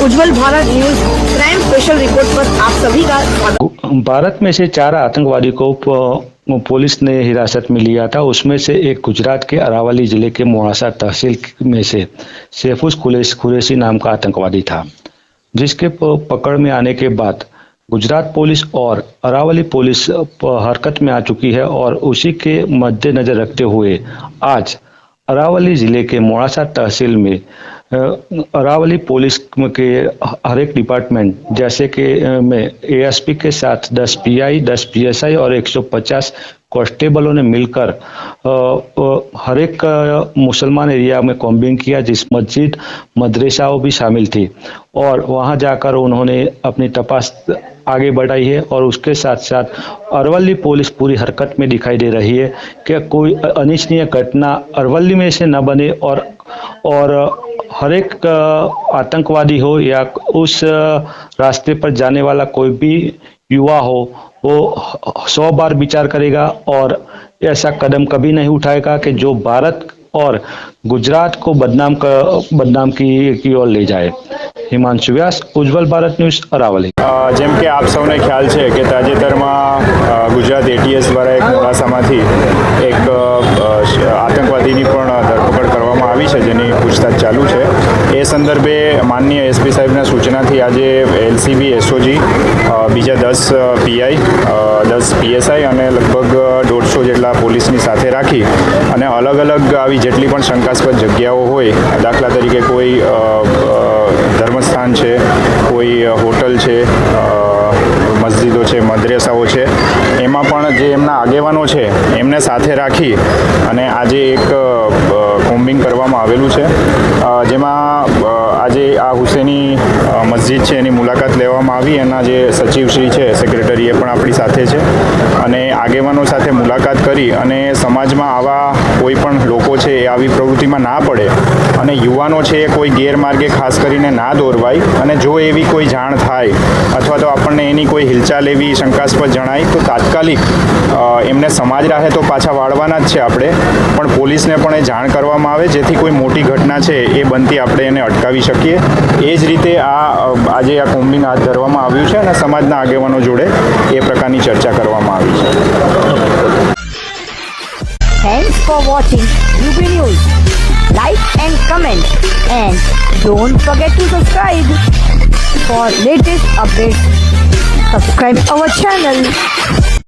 उज्जवल Bharat news crime special report पर आप सभी का स्वागत। भारत में से 4 आतंकवादी को पुलिस ने हिरासत में लिया था। उसमें से एक गुजरात के अरावली जिले के मोड़ासा तहसील में से सैफुल कुरैशी नाम का आतंकवादी था, जिसके पकड़ में आने के बाद गुजरात पुलिस और अरावली पुलिस हरकत में आ चुकी है और उसी के मद्देनजर रखते हुए आज अरावली जिले के मोड़ासा तहसील में अरावली पुलिस के हर एक डिपार्टमेंट जैसे कि में एएसपी के साथ 10 पीआई, 10 पीएसआई और 150 कांस्टेबलों ने मिलकर हर एक मुसलमान एरिया में कॉम्बिंग किया, जिस मस्जिद मदरसाओं भी शामिल थी और वहां जाकर उन्होंने अपनी तपास आगे बढ़ाई है। और उसके साथ साथ अरवली पुलिस पूरी हरकत में दिखाई दे रही है कि कोई अनिच्छनीय घटना अरवली में से न बने और हर एक आतंकवादी हो या उस रास्ते पर जाने वाला कोई भी युवा हो, वो 100 बार विचार करेगा और ऐसा कदम कभी नहीं उठाएगा कि जो भारत और गुजरात को बदनाम की ओर ले जाए। हिमांशु व्यास, उज्जवल भारत न्यूज, अरावली। જેમ કે આપ સૌને ખ્યાલ છે કે તાજેતરમાં ગુજરાત એટીએસ દ્વારા એક મોડાસામાંથી એક આતંકવાદીની પણ ધરપકડ કરવામાં આવી છે, જેની પૂછતાછ ચાલુ છે। એ સંદર્ભે માનનીય એસપી સાહેબના સૂચનાથી આજે એલસીબી, એસઓજી, બીજા 10 પીઆઈ, 10 પીએસઆઈ અને લગભગ 150 જેટલા પોલીસની સાથે રાખી અને અલગ અલગ આવી જેટલી પણ શંકાસ્પદ જગ્યાઓ હોય, દાખલા તરીકે કોઈ ધર્મસ્થાન છે, કોઈ હોટલ છે, મસ્જિદો છે, મદ્રસાઓ છે, એમાં પણ જે એમના આગેવાનો છે એમને સાથે રાખી અને આજે એક કોમ્બિંગ કરવામાં આવેલું છે, જેમાં આજે આ હુસેની મસ્જિદ છે એની મુલાકાત લેવામાં આવી। એના જે સચિવશ્રી છે, સેક્રેટરી, એ પણ આપણી સાથે છે અને આગેવાનો સાથે મુલાકાત કરી અને સમાજમાં આવા કોઈ પણ લોકો છે એ આવી પ્રવૃત્તિમાં ના પડે અને યુવાનો છે એ કોઈ ગેરમાર્ગે ખાસ કરીને ના દોરવાય અને જો એવી કોઈ જાણ થાય અથવા તો આપણને એની કોઈ હિલચાલ એવી શંકાસ્પદ જણાય તો તાત્કાલિક એમને સમાજ રાહે તો પાછા વાળવાના જ છે આપણે, પણ પોલીસને પણ એ જાણ કરવામાં આવે જેથી કોઈ મોટી ઘટના છે એ બનતી આપણે એને અટકાવી શકીએ। એ જ રીતે આજે આ કોમ્બિંગ હાથ ધરવામાં આવ્યું છે અને સમાજના આગેવાનો જોડે એ પ્રકારની ચર્ચા કરવામાં આવી છે। Thanks for watching UB News. Like and comment and don't forget to subscribe for latest updates. Subscribe our channel.